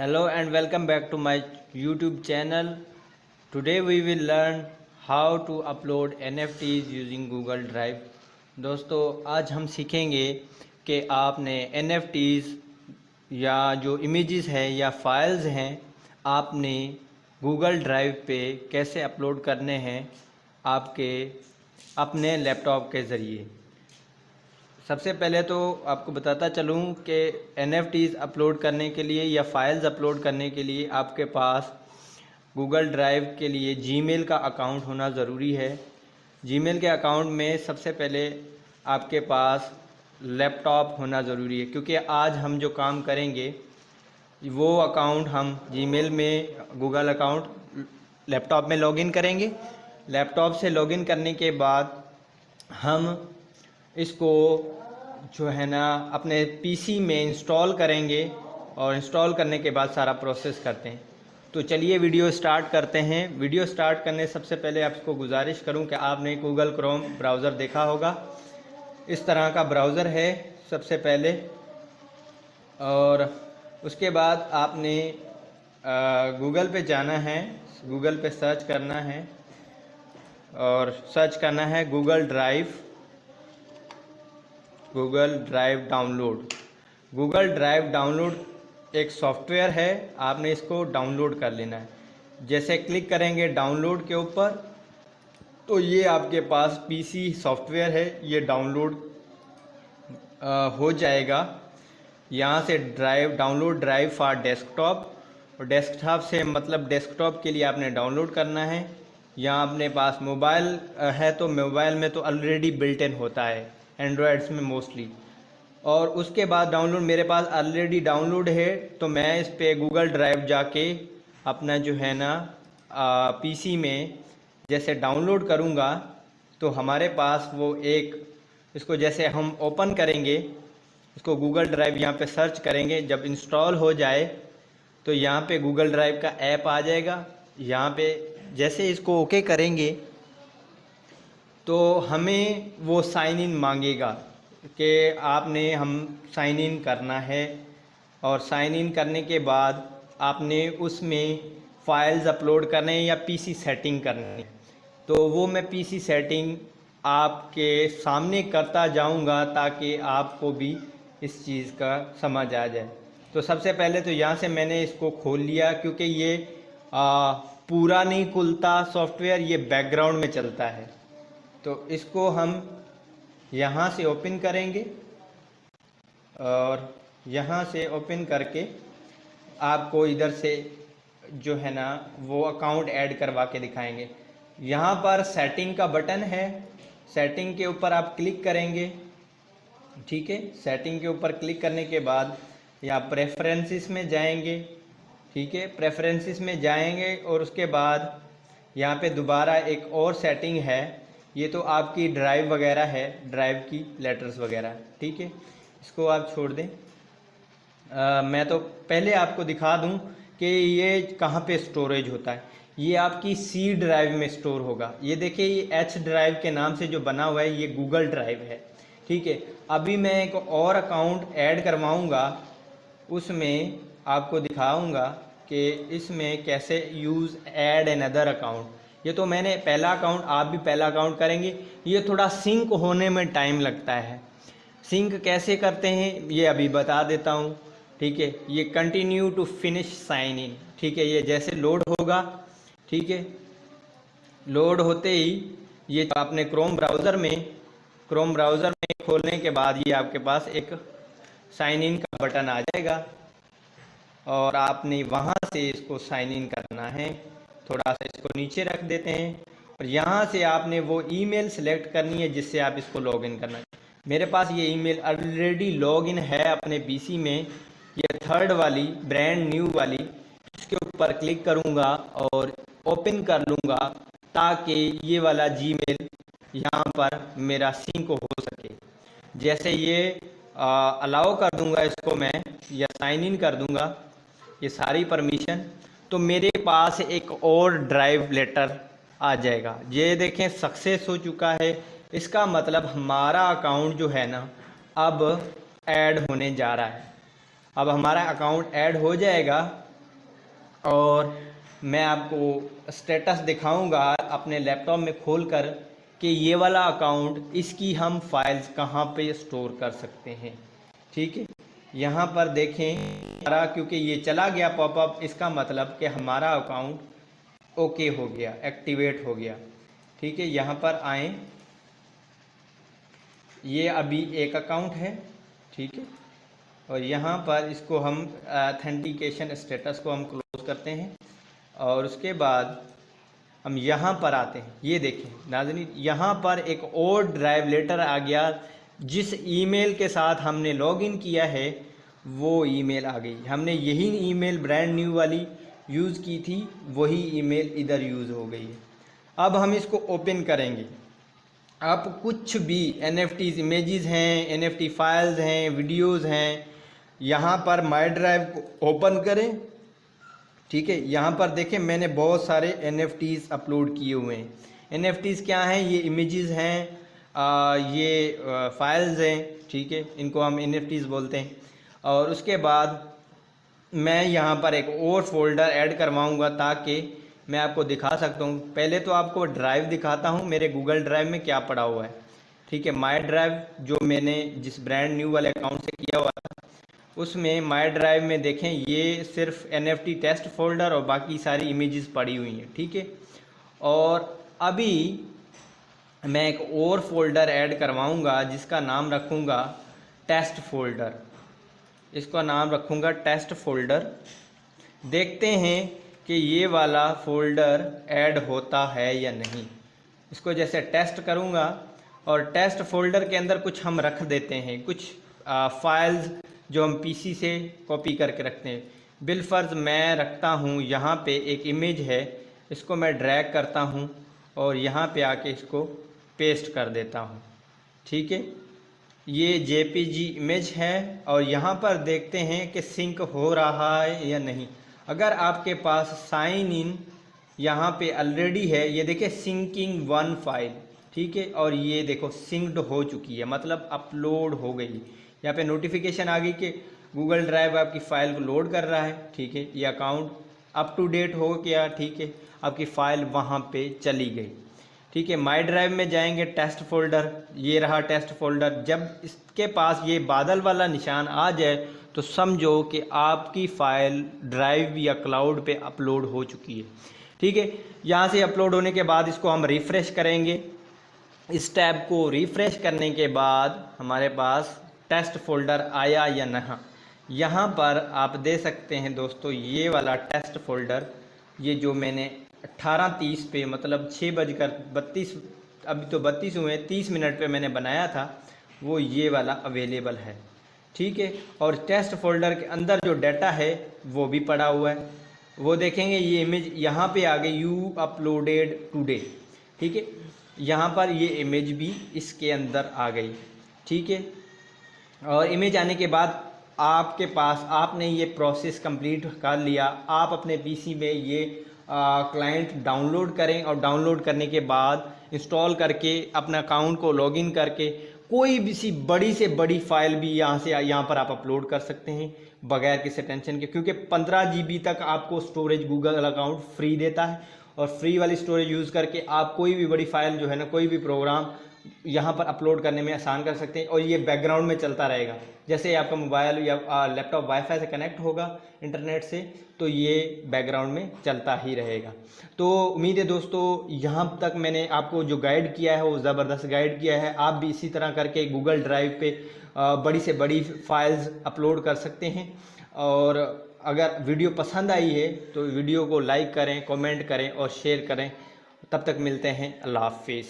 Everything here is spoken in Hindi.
Hello and welcome back to my YouTube channel. Today we will learn how to upload NFTs using Google Drive. दोस्तों आज हम सीखेंगे कि आपने NFTs या जो इमेजेस हैं या फाइल्स हैं आपने Google ड्राइव पे कैसे अपलोड करने हैं आपके अपने लैपटॉप के ज़रिए। सबसे पहले तो आपको बताता चलूँ कि NFTs अपलोड करने के लिए या फाइल्स अपलोड करने के लिए आपके पास गूगल ड्राइव के लिए जीमेल का अकाउंट होना ज़रूरी है। जीमेल के अकाउंट में सबसे पहले आपके पास लैपटॉप होना ज़रूरी है, क्योंकि आज हम जो काम करेंगे वो अकाउंट हम जीमेल में गूगल अकाउंट लैपटॉप में लॉगिन करेंगे। लैपटॉप से लॉगिन करने के बाद हम इसको जो है ना अपने पीसी में इंस्टॉल करेंगे और इंस्टॉल करने के बाद सारा प्रोसेस करते हैं। तो चलिए वीडियो स्टार्ट करते हैं। वीडियो स्टार्ट करने सबसे पहले आपको गुजारिश करूं कि आपने गूगल क्रोम ब्राउज़र देखा होगा। इस तरह का ब्राउज़र है सबसे पहले, और उसके बाद आपने गूगल पे जाना है, गूगल पे सर्च करना है और सर्च करना है Google drive download. Google drive download एक सॉफ्टवेयर है, आपने इसको डाउनलोड कर लेना है। जैसे क्लिक करेंगे डाउनलोड के ऊपर तो ये आपके पास पीसी सॉफ्टवेयर है, ये डाउनलोड हो जाएगा। यहाँ से डाउनलोड ड्राइव फॉर डेस्कटॉप, और डेस्कटॉप से मतलब डेस्कटॉप के लिए आपने डाउनलोड करना है। यहाँ अपने पास मोबाइल है तो मोबाइल में तो ऑलरेडी बिल्ट इन होता है, एंड्रॉयड्स में मोस्टली। और उसके बाद डाउनलोड मेरे पास ऑलरेडी डाउनलोड है तो मैं इस पे गूगल ड्राइव जाके अपना जो है ना पीसी में जैसे डाउनलोड करूँगा तो हमारे पास वो एक, इसको जैसे हम ओपन करेंगे, इसको गूगल ड्राइव यहाँ पे सर्च करेंगे, जब इंस्टॉल हो जाए तो यहाँ पे गूगल ड्राइव का ऐप आ जाएगा। यहाँ पे जैसे इसको ओके करेंगे तो हमें वो साइन इन मांगेगा कि हम साइन इन करना है, और साइन इन करने के बाद आपने उसमें फाइल्स अपलोड करने हैं या पीसी सेटिंग करनी है। तो वो मैं पीसी सेटिंग आपके सामने करता जाऊंगा ताकि आपको भी इस चीज़ का समझ आ जाए। तो सबसे पहले तो यहाँ से मैंने इसको खोल लिया, क्योंकि ये पूरा नहीं खुलता सॉफ्टवेयर, ये बैकग्राउंड में चलता है। तो इसको हम यहाँ से ओपन करेंगे और यहाँ से ओपन करके आपको इधर से जो है ना वो अकाउंट ऐड करवा के दिखाएंगे। यहाँ पर सेटिंग का बटन है, सेटिंग के ऊपर आप क्लिक करेंगे। ठीक है, सेटिंग के ऊपर क्लिक करने के बाद यहाँ प्रेफरेंसेस में जाएंगे। ठीक है, प्रेफरेंसेस में जाएंगे और उसके बाद यहाँ पे दोबारा एक और सेटिंग है, ये तो आपकी ड्राइव वगैरह है, ड्राइव की लेटर्स वगैरह। ठीक है, इसको आप छोड़ दें। मैं तो पहले आपको दिखा दूं कि ये कहाँ पे स्टोरेज होता है। ये आपकी सी ड्राइव में स्टोर होगा। ये देखिए, ये एच ड्राइव के नाम से जो बना हुआ है ये गूगल ड्राइव है। ठीक है, अभी मैं एक और अकाउंट ऐड करवाऊँगा, उसमें आपको दिखाऊँगा कि इसमें कैसे use add N other account. ये तो मैंने पहला अकाउंट, आप भी पहला अकाउंट करेंगे। ये थोड़ा सिंक होने में टाइम लगता है। सिंक कैसे करते हैं ये अभी बता देता हूँ। ठीक है, ये continue to finish sign in. ठीक है, ये जैसे लोड होगा, ठीक है, लोड होते ही ये अपने क्रोम ब्राउज़र में खोलने के बाद ये आपके पास एक साइन इन का बटन आ जाएगा और आपने वहाँ से इसको साइन इन करना है। थोड़ा सा इसको नीचे रख देते हैं और यहाँ से आपने वो ईमेल सेलेक्ट करनी है जिससे आप इसको लॉगिन करना है। मेरे पास ये ईमेल ऑलरेडी लॉगिन है अपने पीसी में, ये थर्ड वाली ब्रांड न्यू वाली। इसके ऊपर क्लिक करूँगा और ओपन कर लूँगा ताकि ये वाला जीमेल यहाँ पर मेरा सिंक हो सके। जैसे ये अलाउ कर दूँगा इसको मैं, या साइन इन कर दूँगा ये सारी परमिशन, तो मेरे पास एक और ड्राइव लेटर आ जाएगा। ये देखें सक्सेस हो चुका है। इसका मतलब हमारा अकाउंट जो है ना अब ऐड होने जा रहा है। अब हमारा अकाउंट ऐड हो जाएगा और मैं आपको स्टेटस दिखाऊंगा अपने लैपटॉप में खोलकर कि ये वाला अकाउंट, इसकी हम फाइल्स कहाँ पे स्टोर कर सकते हैं। ठीक है, यहाँ पर देखें हमारा, क्योंकि ये चला गया पॉपअप, इसका मतलब कि हमारा अकाउंट ओके हो गया, एक्टिवेट हो गया। ठीक है, यहाँ पर आएँ, ये अभी एक अकाउंट है। ठीक है, और यहाँ पर इसको हम ऑथेंटिकेशन स्टेटस को हम क्लोज करते हैं और उसके बाद हम यहाँ पर आते हैं। ये देखें नाज़रीन, यहाँ पर एक और ड्राइव लेटर आ गया, जिस ईमेल के साथ हमने लॉगिन किया है वो ईमेल आ गई। हमने यही ईमेल ब्रांड न्यू वाली यूज़ की थी, वही ईमेल इधर यूज़ हो गई है। अब हम इसको ओपन करेंगे। आप कुछ भी NFTs इमेजेस हैं, NFT फाइल्स हैं, वीडियोज़ हैं, यहाँ पर माई ड्राइव को ओपन करें। ठीक है, यहाँ पर देखें मैंने बहुत सारे NFTs अपलोड किए हुए हैं। NFTs क्या हैं? ये इमेजेस हैं, ये फाइल्स हैं। ठीक है, इनको हम NFTs बोलते हैं। और उसके बाद मैं यहाँ पर एक और फोल्डर ऐड करवाऊँगा ताकि मैं आपको दिखा सकता हूँ। पहले तो आपको ड्राइव दिखाता हूँ, मेरे गूगल ड्राइव में क्या पड़ा हुआ है। ठीक है, माई ड्राइव जो मैंने जिस ब्रांड न्यू वाले अकाउंट से किया हुआ था, उसमें माई ड्राइव में देखें ये सिर्फ NFT टेस्ट फोल्डर और बाकी सारी इमेजेस पड़ी हुई हैं। ठीक है, और अभी मैं एक और फोल्डर ऐड करवाऊँगा जिसका नाम रखूँगा टेस्ट फोल्डर। इसका नाम रखूँगा टेस्ट फोल्डर। देखते हैं कि ये वाला फोल्डर ऐड होता है या नहीं। इसको जैसे टेस्ट करूँगा और टेस्ट फोल्डर के अंदर कुछ हम रख देते हैं, कुछ फाइल्स जो हम PC से कॉपी करके रखते हैं। बिलफर्ज मैं रखता हूँ यहाँ पे एक इमेज है, इसको मैं ड्रैग करता हूँ और यहाँ पे आके इसको पेस्ट कर देता हूँ। ठीक है, ये JPG इमेज है और यहाँ पर देखते हैं कि सिंक हो रहा है या नहीं। अगर आपके पास साइन इन यहाँ पे ऑलरेडी है, ये देखिए सिंकिंग वन फाइल। ठीक है, और ये देखो सिंक्ड हो चुकी है, मतलब अपलोड हो गई। यहाँ पे नोटिफिकेशन आ गई कि गूगल ड्राइव आपकी फ़ाइल को लोड कर रहा है। ठीक है, ये अकाउंट अप टू डेट हो गया। ठीक है, आपकी फ़ाइल वहाँ पे चली गई। ठीक है, माई ड्राइव में जाएंगे, टेस्ट फोल्डर, ये रहा टेस्ट फोल्डर। जब इसके पास ये बादल वाला निशान आ जाए तो समझो कि आपकी फ़ाइल ड्राइव या क्लाउड पे अपलोड हो चुकी है। ठीक है, यहाँ से अपलोड होने के बाद इसको हम रिफ़्रेश करेंगे। इस टैब को रिफ़्रेश करने के बाद हमारे पास टेस्ट फोल्डर आया या नहीं। यहाँ पर आप दे सकते हैं दोस्तों, ये वाला टेस्ट फोल्डर, ये जो मैंने 18:30 पे, मतलब 6:32, अभी तो 32 हुए, 30 मिनट पे मैंने बनाया था, वो ये वाला अवेलेबल है। ठीक है, और टेस्ट फोल्डर के अंदर जो डाटा है वो भी पड़ा हुआ है। वो देखेंगे ये इमेज यहाँ पे आ गई, यू अपलोडेड टुडे। ठीक है, यहाँ पर ये इमेज भी इसके अंदर आ गई। ठीक है, और इमेज आने के बाद आपके पास, आपने ये प्रोसेस कंप्लीट कर लिया। आप अपने PC में ये क्लाइंट डाउनलोड करें और डाउनलोड करने के बाद इंस्टॉल करके अपना अकाउंट को लॉगिन करके कोई भी सी बड़ी से बड़ी फाइल भी यहाँ पर आप अपलोड कर सकते हैं बगैर किसी टेंशन के, क्योंकि 15 GB तक आपको स्टोरेज गूगल अकाउंट फ्री देता है। और फ्री वाली स्टोरेज यूज़ करके आप कोई भी बड़ी फाइल जो है ना, कोई भी प्रोग्राम यहाँ पर अपलोड करने में आसान कर सकते हैं। और ये बैकग्राउंड में चलता रहेगा। जैसे आपका मोबाइल या लैपटॉप वाईफाई से कनेक्ट होगा इंटरनेट से, तो ये बैकग्राउंड में चलता ही रहेगा। तो उम्मीद है दोस्तों, यहाँ तक मैंने आपको जो गाइड किया है वो ज़बरदस्त गाइड किया है। आप भी इसी तरह करके गूगल ड्राइव पे बड़ी से बड़ी फाइल्स अपलोड कर सकते हैं। और अगर वीडियो पसंद आई है तो वीडियो को लाइक करें, कमेंट करें और शेयर करें। तब तक मिलते हैं, अल्लाह हाफिज़।